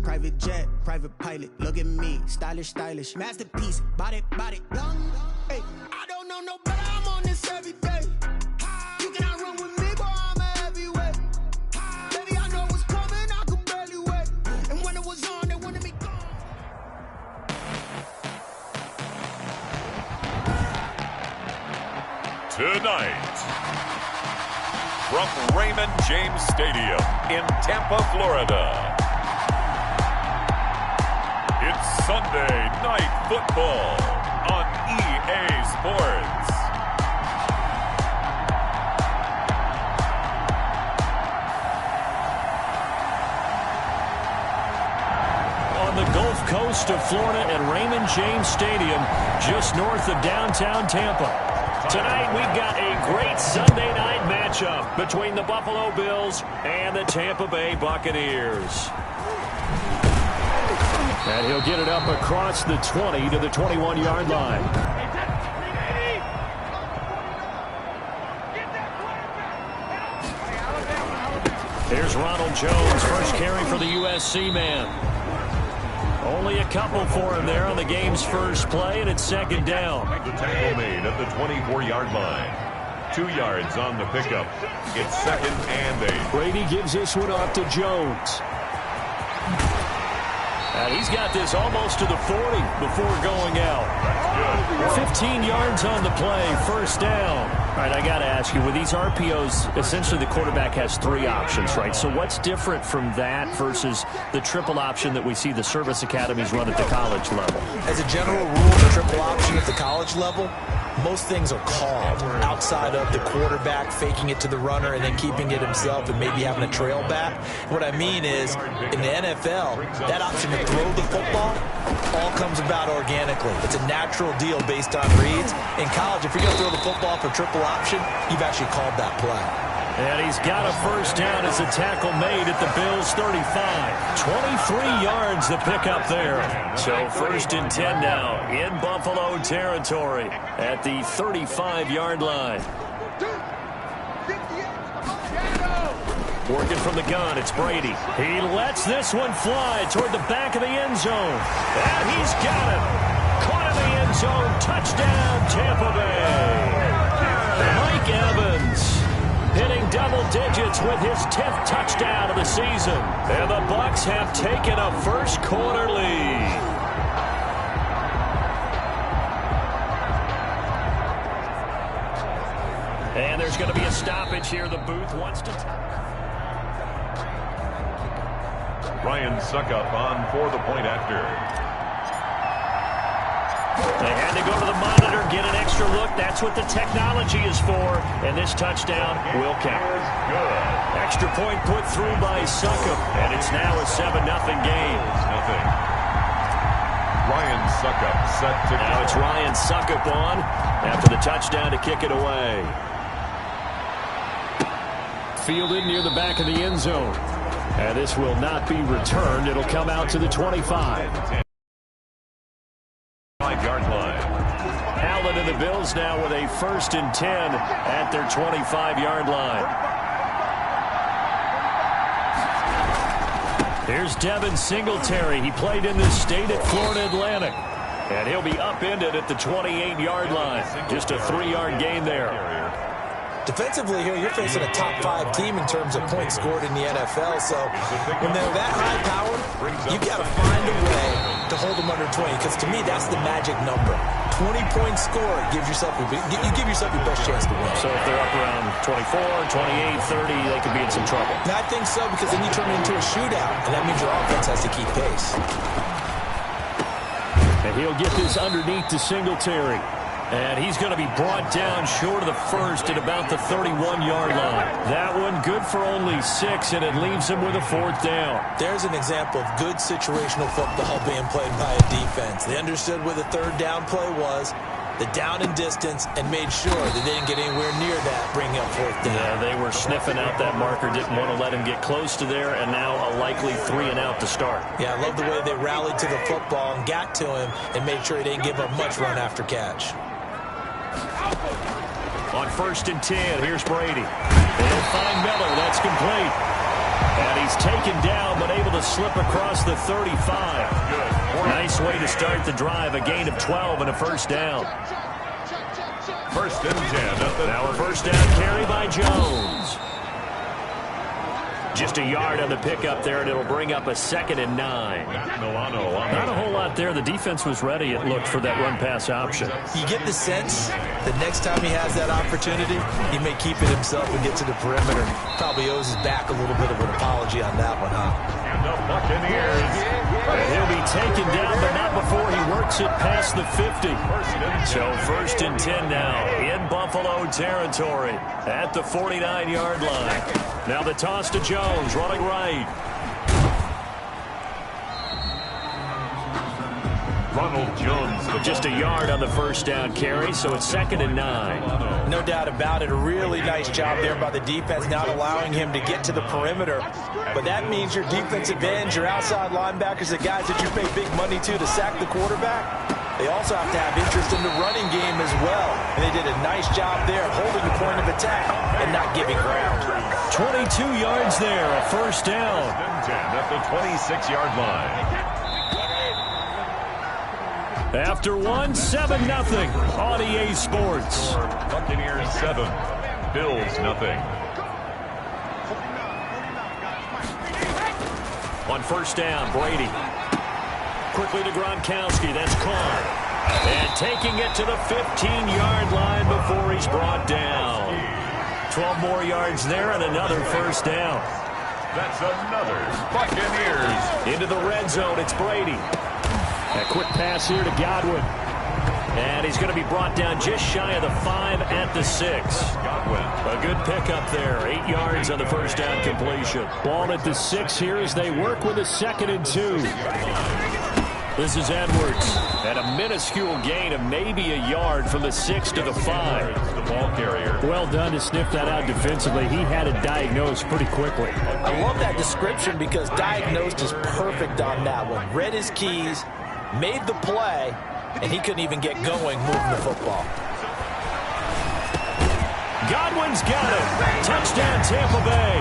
private jet, private pilot. Look at me, stylish, stylish. Masterpiece, body, body. Hey, I don't know no better, I'm on this every day. You cannot run with me, boy, I'm a heavyweight. Baby, I know what's coming, I could barely wait. And when it was on, they wanted me gone. Tonight, from Raymond James Stadium in Tampa, Florida, it's Sunday Night Football on EA Sports. On the Gulf Coast of Florida at Raymond James Stadium, just north of downtown Tampa. Tonight, we've got a great Sunday night matchup between the Buffalo Bills and the Tampa Bay Buccaneers. And he'll get it up across the 20 to the 21-yard line. Here's Ronald Jones, first carry for the USC man. Only a couple for him there on the game's first play, and it's second down. The tackle made at the 24-yard line. 2 yards on the pickup. It's 2nd and 8. Brady gives this one off to Jones. And he's got this almost to the 40 before going out. 15 yards on the play, first down. All right, I got to ask you, with these RPOs, essentially the quarterback has 3 options, right? So what's different from that versus the triple option that we see the service academies run at the college level? As a general rule, the triple option at the college level, most things are called outside of the quarterback faking it to the runner and then keeping it himself and maybe having a trail back. What I mean is, in the NFL, that option to throw the football all comes about organically. It's a natural deal based on reads. In college, if you're going to throw the football for triple option, you've actually called that play. And he's got a first down as a tackle made at the Bills' 35. 23 yards the pickup there. So 1st and 10 now in Buffalo territory at the 35-yard line. Working from the gun, it's Brady. He lets this one fly toward the back of the end zone. And he's got it. Caught in the end zone. Touchdown, Tampa Bay. Mike Evans hitting double digits with his 10th touchdown of the season. And the Bucs have taken a first-quarter lead. And there's going to be a stoppage here. The booth wants to... Ryan Suckup on for the point after. They had to go to the monitor, get an extra look. That's what the technology is for. And this touchdown will count. Extra point put through by Suckup. And it's now a 7-0 game. Ryan Suckup set to go. Now it's Ryan Suckup on after the touchdown to kick it away. Fielded near the back of the end zone. And this will not be returned. It'll come out to the 25. 5-yard line. Allen and the Bills now with a 1st and 10 at their 25-yard line. Here's Devin Singletary. He played in this state at Florida Atlantic. And he'll be upended at the 28-yard line. Just a 3-yard gain there. Defensively here, you're facing a top-5 team in terms of points scored in the NFL. So when they're that high-powered, you've got to find a way to hold them under 20. Because to me, that's the magic number. 20 points scored gives yourself you give yourself your best chance to win. So if they're up around 24, 28, 30, they could be in some trouble. And I think so, because then you turn it into a shootout, and that means your offense has to keep pace. And he'll get this underneath to Singletary. And he's going to be brought down short of the first at about the 31-yard line. That one good for only 6, and it leaves him with a 4th down. There's an example of good situational football being played by a defense. They understood where the 3rd down play was, the down and distance, and made sure they didn't get anywhere near that, bringing up 4th down. Yeah, they were sniffing out that marker, didn't want to let him get close to there, and now a likely 3 and out to start. Yeah, I love the way they rallied to the football and got to him and made sure he didn't give up much run after catch. On 1st and 10, here's Brady. They'll find Miller. That's complete. And he's taken down, but able to slip across the 35. Nice way to start the drive. A gain of 12 and a first down. First and 10. Now a first down carry by Jones. Just a yard on the pickup there, and it'll bring up a 2nd and 9. Not a whole lot there. The defense was ready, it looked, for that run-pass option. You get the sense that next time he has that opportunity, he may keep it himself and get to the perimeter. Probably owes his back a little bit of an apology on that one, huh? And the Buccaneers. And he'll be taken down, but not before he works it past the 50. So first and 10 now in Buffalo territory at the 49-yard line. Now the toss to Jones, running right. Ronald Jones. Just a yard on the first down carry, so it's 2nd and 9. No doubt about it. A really nice job there by the defense, not allowing him to get to the perimeter. But that means your defensive ends, your outside linebackers, the guys that you pay big money to sack the quarterback, they also have to have interest in the running game as well. And they did a nice job there holding the point of attack and not giving ground. 22 yards there, a first down. At the 26-yard line. After one, 7-0 on EA Sports. Buccaneers 7, Bills 0. On first down, Brady. Quickly to Gronkowski, that's caught. And taking it to the 15-yard line before he's brought down. 12 more yards there and another first down. That's another Buccaneers. Into the red zone, it's Brady. A quick pass here to Godwin. And he's going to be brought down just shy of the 5 at the 6. Godwin. A good pickup there. 8 yards on the first down completion. Ball at the 6 here as they work with a 2nd and 2. This is Edwards. And a minuscule gain of maybe a yard from the 6 to the 5. The ball carrier. Well done to sniff that out defensively. He had it diagnosed pretty quickly. I love that description because diagnosed is perfect on that one. Read his keys, made the play, and he couldn't even get going moving the football. Godwin's got it. Touchdown, Tampa Bay.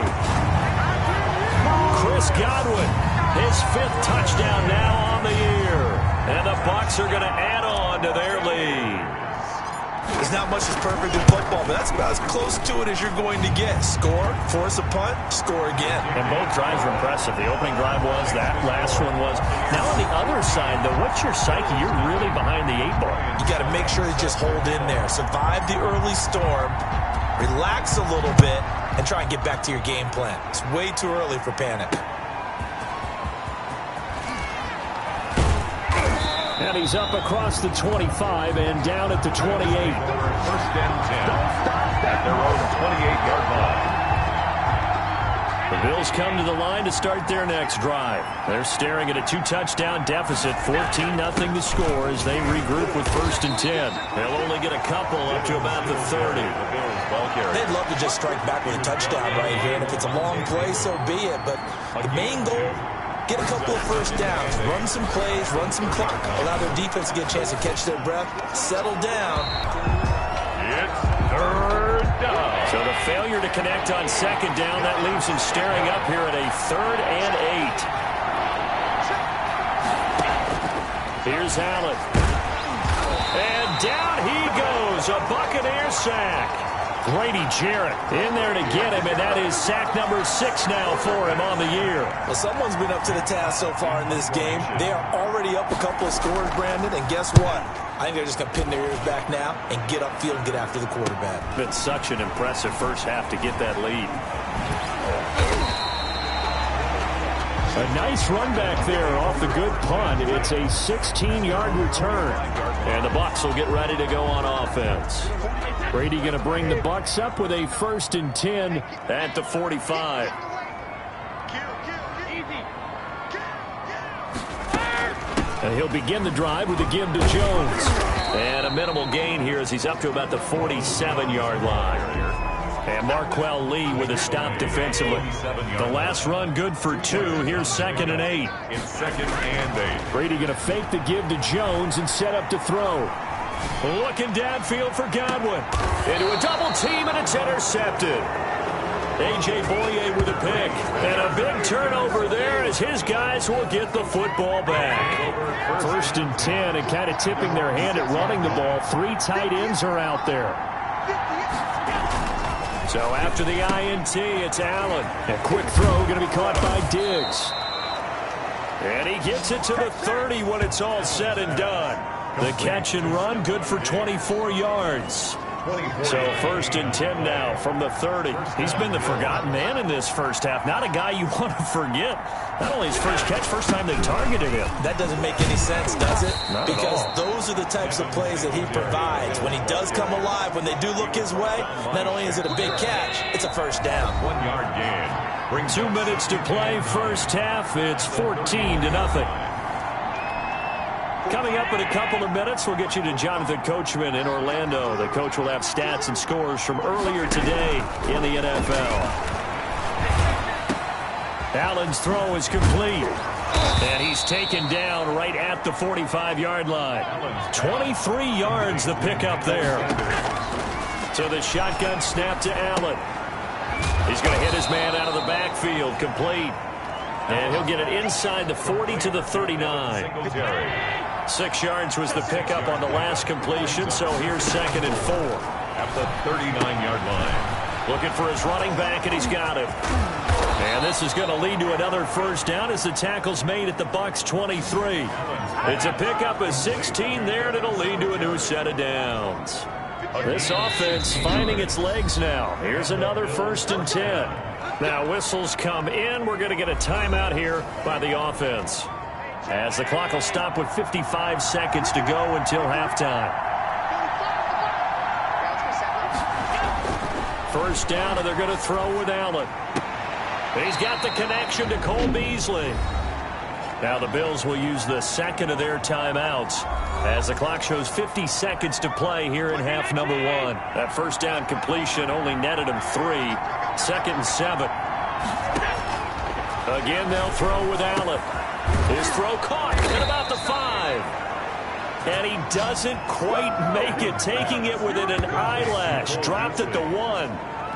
Chris Godwin, his 5th touchdown now on the year. And the Bucs are going to add on to their lead. There's not much that's perfect in football, but that's about as close to it as you're going to get. Score, force a punt, score again. And both drives were impressive. The opening drive was, that last one was. Now on the other side, though, what's your psyche? You're really behind the 8 ball. You got to make sure you just hold in there. Survive the early storm, relax a little bit, and try and get back to your game plan. It's way too early for panic. And he's up across the 25 and down at the 28. First and 10 at their own 28-yard line. The Bills come to the line to start their next drive. They're staring at a 2-touchdown deficit, 14-0 to score as they regroup with first and 10. They'll only get a couple up to about the 30. They'd love to just strike back with a touchdown right here, and if it's a long play, so be it. But the main goal, get a couple of first downs, run some plays, run some clock, allow their defense to get a chance to catch their breath, settle down. It's third down. So the failure to connect on second down, that leaves him staring up here at a 3rd and 8. Here's Allen. And down he goes, a Buccaneer sack. Grady Jarrett in there to get him, and that is sack number 6 now for him on the year. Well, someone's been up to the task so far in this game. They are already up a couple of scores, Brandon, and guess what? I think they're just going to pin their ears back now and get upfield and get after the quarterback. Been such an impressive first half to get that lead. A nice run back there off the good punt. It's a 16-yard return. And the Bucs will get ready to go on offense. Brady going to bring the Bucs up with a 1st and 10 at the 45. And he'll begin the drive with a give to Jones. And a minimal gain here as he's up to about the 47-yard line. And Marquell Lee with a stop defensively. The last run good for 2. Here's 2nd and 8. It's 2nd and 8. Brady going to fake the give to Jones and set up to throw. Looking downfield for Godwin. Into a double team, and it's intercepted. A.J. Boye with a pick. And a big turnover there as his guys will get the football back. 1st and 10, and kind of tipping their hand at running the ball. 3 tight ends are out there. So after the INT, it's Allen. A quick throw going to be caught by Diggs. And he gets it to the 30 when it's all said and done. The catch and run, good for 24 yards. So 1st and 10 now from the 30. He's been the forgotten man in this first half. Not a guy you want to forget. Not only his first catch, first time they targeted him. That doesn't make any sense, does it? Not because at all. Those are the types of plays that he provides. When he does come alive, when they do look his way, not only is it a big catch, it's a first down. 1 yard gain. Bring 2 minutes to play first half. It's 14-0. Coming up in a couple of minutes, we'll get you to Jonathan Coachman in Orlando. The coach will have stats and scores from earlier today in the NFL. Allen's throw is complete. And he's taken down right at the 45-yard line. 23 yards the pickup there. So the shotgun snap to Allen. He's going to hit his man out of the backfield, complete. And he'll get it inside the 40 to the 39. 6 yards was the pickup on the last completion, so here's 2nd and 4. At the 39-yard line. Looking for his running back, and he's got him. And this is going to lead to another first down as the tackle's made at the Bucs 23. It's a pickup of 16 there, and it'll lead to a new set of downs. This offense finding its legs now. Here's another 1st and 10. Now whistles come in. We're going to get a timeout here by the offense, as the clock will stop with 55 seconds to go until halftime. First down, and they're going to throw with Allen. He's got the connection to Cole Beasley. Now the Bills will use the second of their timeouts as the clock shows 50 seconds to play here in half number 1. That first down completion only netted him 3. 2nd and 7. Again, they'll throw with Allen. His throw caught at about the 5. And he doesn't quite make it, taking it within an eyelash. Dropped at the 1.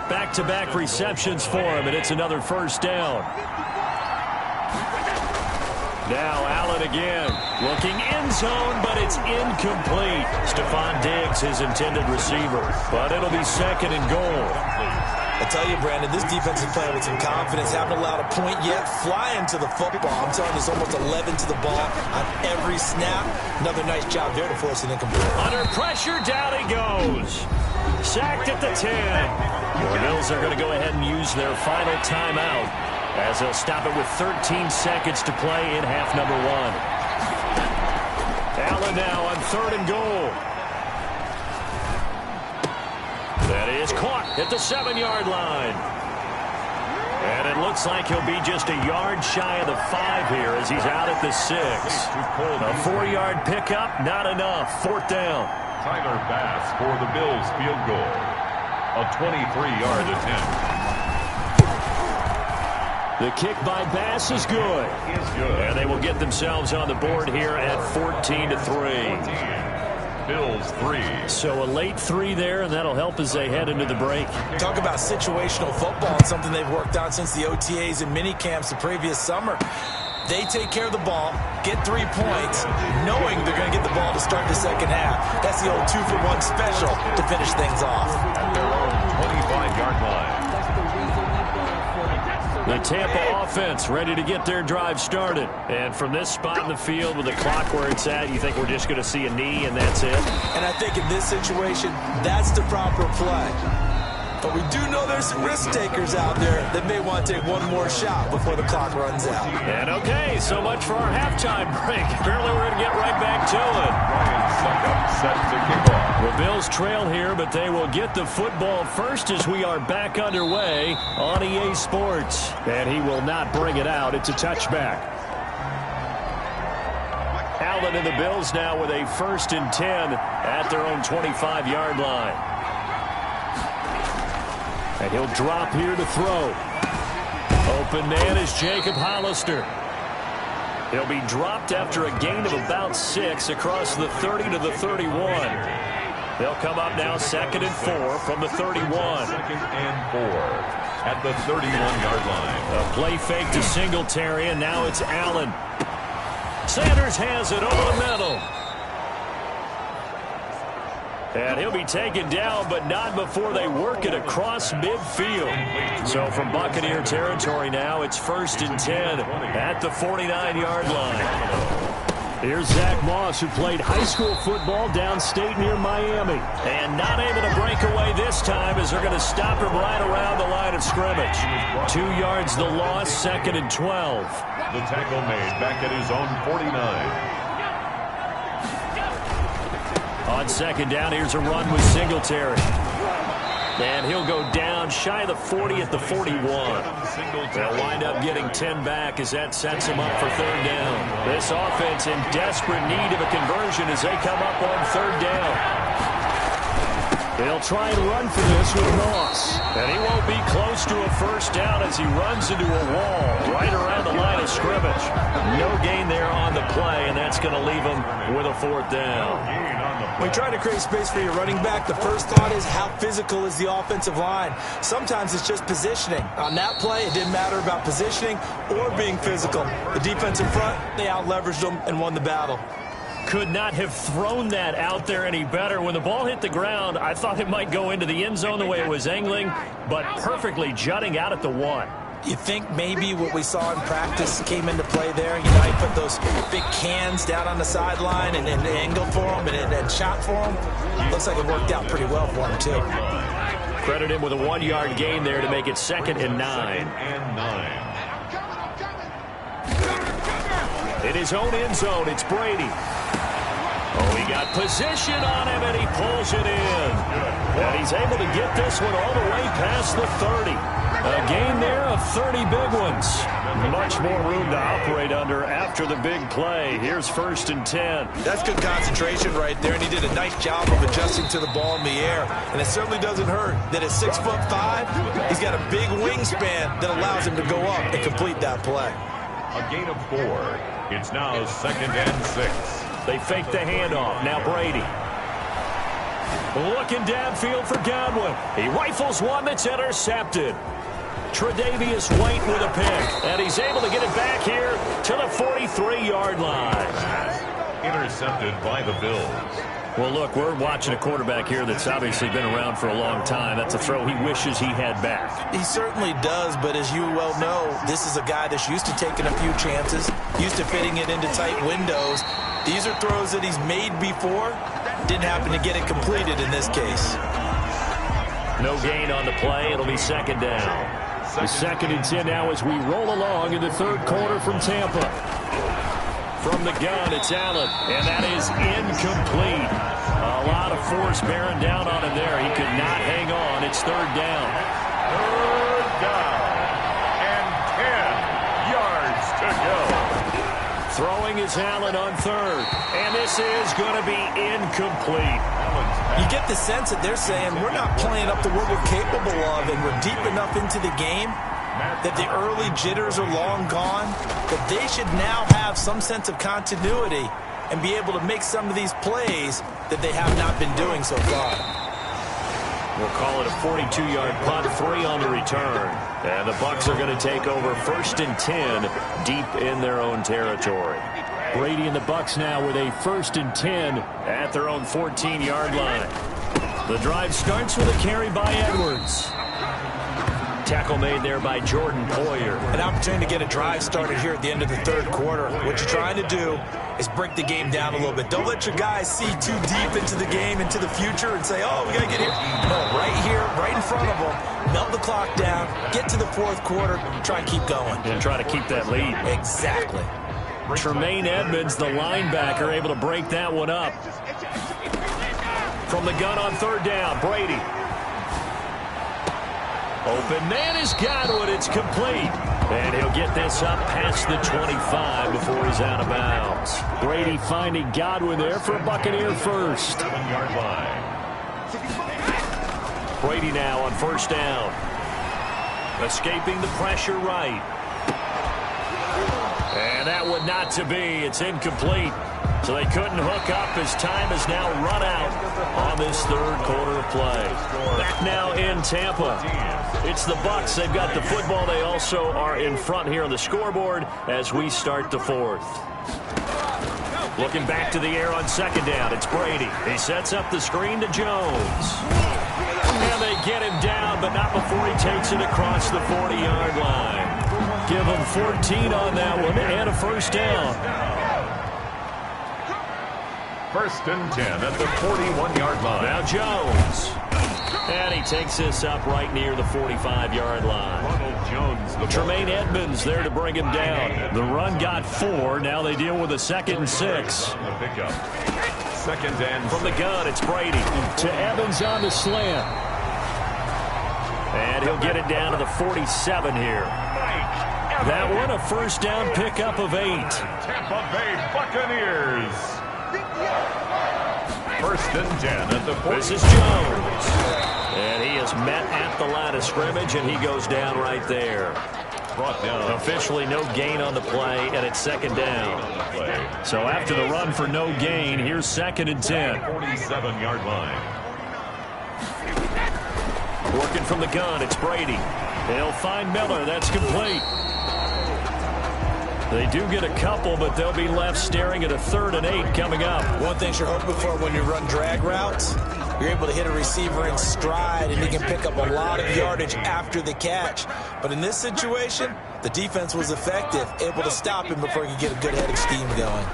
Back-to-back receptions for him, and it's another first down. Now Allen again, looking end zone, but it's incomplete. Stephon Diggs, his intended receiver, but it'll be 2nd and goal. I tell you, Brandon, this defense is playing with some confidence. Haven't allowed a point yet. Flying to the football. I'm telling you, it's almost 11 to the ball on every snap. Another nice job there to force an incomplete. Under pressure, down he goes. Sacked at the 10. The Bills are going to go ahead and use their final timeout, as they'll stop it with 13 seconds to play in half number 1. Allen now on 3rd and goal. That is caught at the 7-yard line. And it looks like he'll be just a yard shy of the 5 here as he's out at the 6. A 4-yard pickup, not enough. 4th down. Tyler Bass for the Bills field goal. A 23-yard attempt. The kick by Bass is good. And they will get themselves on the board here at 14-3. Bills 3. So a late 3 there, and that'll help as they head into the break. Talk about situational football. It's something they've worked on since the OTAs and mini camps the previous summer. They take care of the ball, get 3 points, knowing they're going to get the ball to start the second half. That's the old 2-for-1 special to finish things off. At their own 25-yard line. The Tampa offense ready to get their drive started. And from this spot in the field with the clock where it's at, you think we're just going to see a knee and that's it? And I think in this situation, that's the proper play. But we do know there's some risk takers out there that may want to take one more shot before the clock runs out. And okay, so much for our halftime break. Apparently we're going to get right back to it. Ryan Suckup set to kick off. The Bills trail here, but they will get the football first as we are back underway on EA Sports. And he will not bring it out. It's a touchback. Allen and the Bills now with a 1st and 10 at their own 25-yard line. And he'll drop here to throw. Open man is Jacob Hollister. He'll be dropped after a gain of about 6 across the 30 to the 31. They'll come up now 2nd and 4 from the 31. 2nd and 4. at the 31-yard line. A play fake to Singletary, and now it's Allen. Sanders has it over the middle. And he'll be taken down, but not before they work it across midfield. So from Buccaneer territory now, it's 1st and 10 at the 49-yard line. Here's Zach Moss, who played high school football downstate near Miami. And not able to break away this time as they're going to stop him right around the line of scrimmage. 2 yards the loss, 2nd and 12. The tackle made back at his own 49. On 2nd down, here's a run with Singletary. And he'll go down shy of the 40 at the 41. They'll wind up getting 10 back as that sets him up for 3rd down. This offense in desperate need of a conversion as they come up on 3rd down. They'll try and run for this with Moss. And he won't be close to a 1st down as he runs into a wall right around the line of scrimmage. No gain there on the play, and that's going to leave him with a 4th down. When you try to create space for your running back, the first thought is how physical is the offensive line. Sometimes it's just positioning. On that play, it didn't matter about positioning or being physical. The defensive front, they out-leveraged them and won the battle. Could not have thrown that out there any better. When the ball hit the ground, I thought it might go into the end zone the way it was angling, but perfectly jutting out at the 1. You think maybe what we saw in practice came into play there? You know, he put those big cans down on the sideline and angled for him and shot for him. Looks like it worked out pretty well for him, too. Credit him with a 1-yard gain there to make it 2nd and 9. In his own end zone, it's Brady. Oh, he got position on him, and he pulls it in. And he's able to get this one all the way past the 30. A gain there of 30 big ones. Much more room to operate under after the big play. Here's 1st and 10. That's good concentration right there, and he did a nice job of adjusting to the ball in the air. And it certainly doesn't hurt that at 6'5", he's got a big wingspan that allows him to go up and complete that play. A gain of 4. It's now 2nd and 6. They fake the handoff. Now Brady. Looking downfield for Godwin. He rifles one that's intercepted. Tre'Davious White with a pick. And he's able to get it back here to the 43-yard line. Intercepted by the Bills. Well, look, we're watching a quarterback here that's obviously been around for a long time. That's a throw he wishes he had back. He certainly does, but as you well know, this is a guy that's used to taking a few chances, used to fitting it into tight windows. These are throws that he's made before. Didn't happen to get it completed in this case. No gain on the play. It'll be 2nd down. The 2nd and 10 now as we roll along in the 3rd quarter from Tampa. From the gun, it's Allen, and that is incomplete. A lot of force bearing down on him there. He could not hang on. It's 3rd down. 3rd down, and 10 yards to go. Throwing is Allen on 3rd, and this is going to be incomplete. You get the sense that they're saying we're not playing up to what we're capable of, and we're deep enough into the game that the early jitters are long gone, that they should now have some sense of continuity and be able to make some of these plays that they have not been doing so far. We'll call it a 42-yard punt, 3 on the return. And the Bucs are going to take over 1st and 10 deep in their own territory. Brady and the Bucs now with a 1st and 10 at their own 14-yard line. The drive starts with a carry by Edwards. Tackle made there by Jordan Poyer. An opportunity to get a drive started here at the end of the 3rd quarter. What you're trying to do is break the game down a little bit. Don't let your guys see too deep into the game, into the future, and say, oh, we got to get here. No, right here, right in front of them. Melt the clock down, get to the 4th quarter, try and keep going. And try to keep that lead. Exactly. Tremaine Edmonds, the linebacker, able to break that one up. From the gun on 3rd down, Brady. Open man is Godwin. It's complete. And he'll get this up past the 25 before he's out of bounds. Brady finding Godwin there for a Buccaneer first. 7-yard line. Brady now on 1st down. Escaping the pressure right. And that one not to be. It's incomplete. So they couldn't hook up as time has now run out on this 3rd quarter of play. Back now in Tampa. It's the Bucs. They've got the football. They also are in front here on the scoreboard as we start the fourth. Looking back to the air on second down. It's Brady. He sets up the screen to Jones. And they get him down, but not before he takes it across the 40-yard line. Give him 14 on that one and a first down. First and 10 at the 41-yard line. Now Jones. And he takes this up right near the 45-yard line. Ronald Jones, Tremaine Edmonds there to bring him down. The run got 4. Now they deal with a 2nd and 6. The pickup. Second and From the gun, it's Brady. To Evans on the slant. And he'll get it down to the 47 here. That one a first down pickup of 8. Tampa Bay Buccaneers. First and 10 at the 40. This is Jones. And he is met at the line of scrimmage, and he goes down right there. Brought down. Officially no gain on the play, and it's second down. So after the run for no gain, here's 2nd and 10. 47-yard line. Working from the gun, it's Brady. They'll find Miller. That's complete. They do get a couple, but they'll be left staring at a 3rd and 8 coming up. One thing you're hoping for when you run drag routes, you're able to hit a receiver in stride, and he can pick up a lot of yardage after the catch. But in this situation, the defense was effective, able to stop him before he could get a good head of steam going.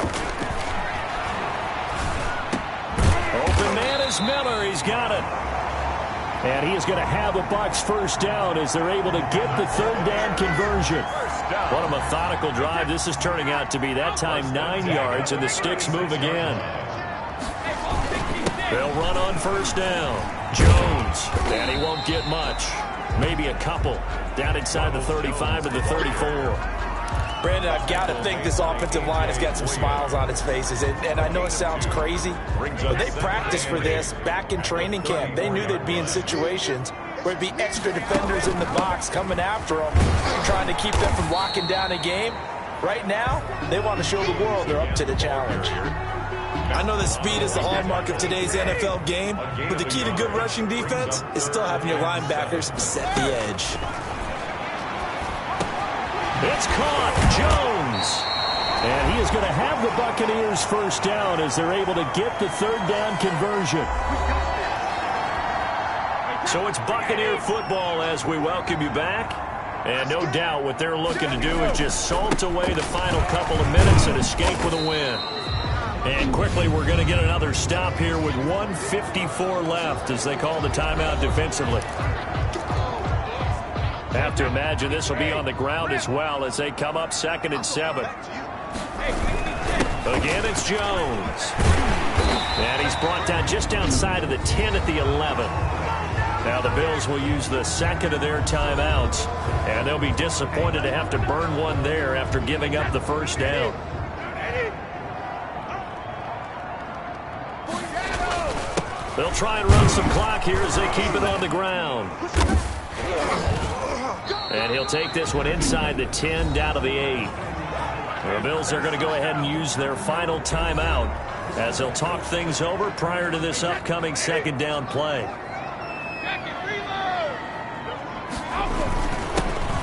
Open man is Miller. He's got it. And he is going to have the Bucs first down as they're able to get the 3rd down conversion. What a methodical drive this is turning out to be. That time 9 yards, and the sticks move again. They'll run on first down. Jones, and he won't get much. Maybe a couple. Down inside the 35 and the 34. Brandon, I've got to think this offensive line has got some smiles on its faces. And I know it sounds crazy, but they practiced for this back in training camp. They knew they'd be in situations where there'd be extra defenders in the box coming after them, trying to keep them from locking down a game. Right now, they want to show the world they're up to the challenge. I know that speed is the hallmark of today's NFL game, but the key to good rushing defense is still having your linebackers set the edge. It's caught. Jones. And he is going to have the Buccaneers first down as they're able to get the 3rd down conversion. So it's Buccaneer football as we welcome you back. And no doubt what they're looking to do is just salt away the final couple of minutes and escape with a win. And quickly we're going to get another stop here with 1:54 left as they call the timeout defensively. Have to imagine this will be on the ground as well as they come up 2nd and 7. Again, it's Jones. And he's brought down just outside of the 10 at the 11. Now the Bills will use the 2nd of their timeouts, and they'll be disappointed to have to burn one there after giving up the first down. They'll try and run some clock here as they keep it on the ground. And he'll take this one inside the 10 down to the 8. The Bills are going to go ahead and use their final timeout as they'll talk things over prior to this upcoming 2nd down play.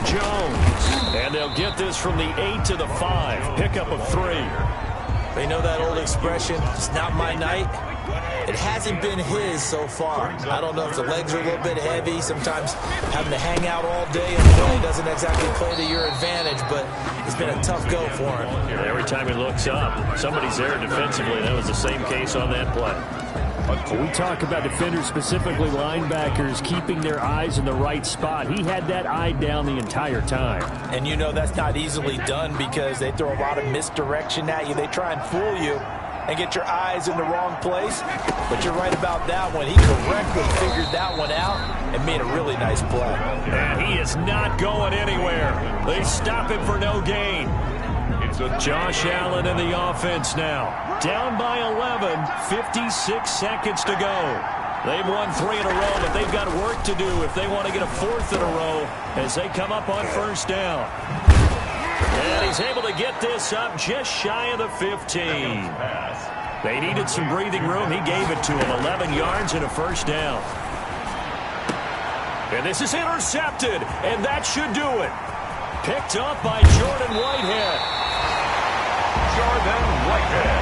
Jones. And they'll get this from the 8 to the 5. Pickup of 3. They know that old expression, it's not my night. It hasn't been his so far. I don't know if the legs are a little bit heavy. Sometimes having to hang out all day and play doesn't exactly play to your advantage, but it's been a tough go for him. Every time he looks up, somebody's there defensively. That was the same case on that play. We talk about defenders, specifically linebackers, keeping their eyes in the right spot. He had that eye down the entire time. And you know that's not easily done because they throw a lot of misdirection at you. They try and fool you and get your eyes in the wrong place. But you're right about that one. He correctly figured that one out and made a really nice play. And he is not going anywhere. They stop him for no gain. Josh Allen in the offense now. Down by 11, 56 seconds to go. They've won 3 in a row, but they've got work to do if they want to get a 4th in a row as they come up on first down. And he's able to get this up just shy of the 15. They needed some breathing room. He gave it to him. 11 yards and a first down. And this is intercepted, and that should do it. Picked up by Jordan Whitehead. Jordan Whitehead.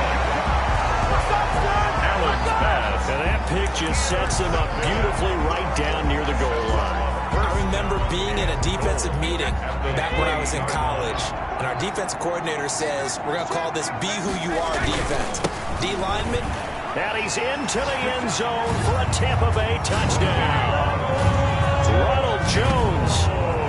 Allen's pass. And that pick just sets him up beautifully right down near the goal line. I remember being in a defensive meeting back when I was in college, and our defensive coordinator says, we're going to call this Be Who You Are defense. D lineman. And he's into the end zone for a Tampa Bay touchdown. Ronald Jones,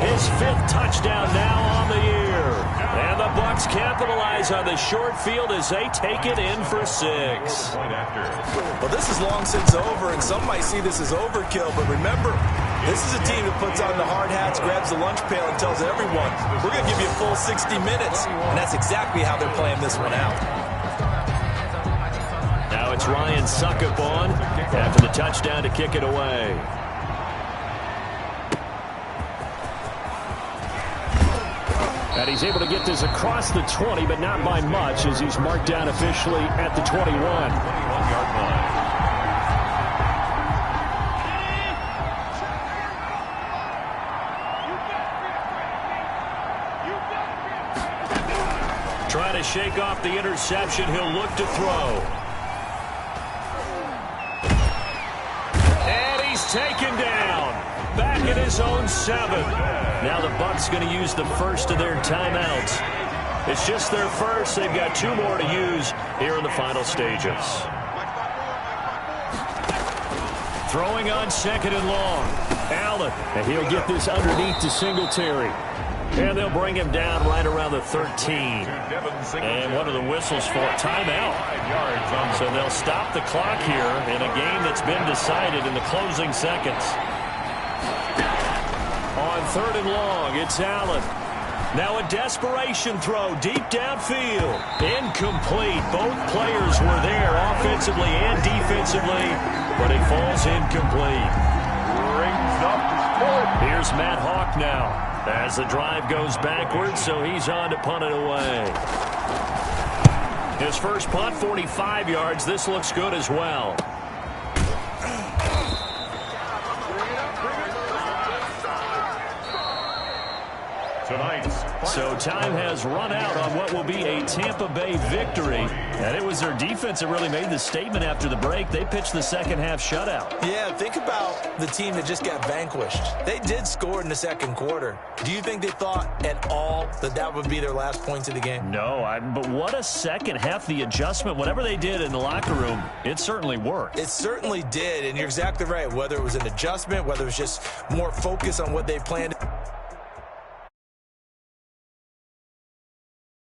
his 5th touchdown now on the year. And the Bucs capitalize on the short field as they take it in for 6. Well, this is long since over, and some might see this as overkill, but remember, this is a team that puts on the hard hats, grabs the lunch pail, and tells everyone, we're going to give you a full 60 minutes. And that's exactly how they're playing this one out. Now it's Ryan Suckup on after the touchdown to kick it away. And he's able to get this across the 20, but not by much, as he's marked down officially at the 21. 21-yard line. Trying to shake off the interception, he'll look to throw. And he's taken down. Back in his own 7. Now the Bucs going to use the first of their timeouts. It's just their first. They've got 2 more to use here in the final stages. Throwing on 2nd and long. Allen, and he'll get this underneath to Singletary. And they'll bring him down right around the 13. And what are the whistles for? Timeout. So they'll stop the clock here in a game that's been decided in the closing seconds. On 3rd and long, it's Allen. Now a desperation throw deep downfield. Incomplete. Both players were there offensively and defensively, but it falls incomplete. Rings up the Here's Matt Hawk now as the drive goes backwards, so he's on to punt it away. His first punt, 45 yards. This looks good as well. So time has run out on what will be a Tampa Bay victory. And it was their defense that really made the statement after the break. They pitched the second half shutout. Yeah, think about the team that just got vanquished. They did score in the second quarter. Do you think they thought at all that that would be their last points of the game? No, but what a second half. The adjustment, whatever they did in the locker room, it certainly worked. It certainly did, and you're exactly right. Whether it was an adjustment, whether it was just more focus on what they planned.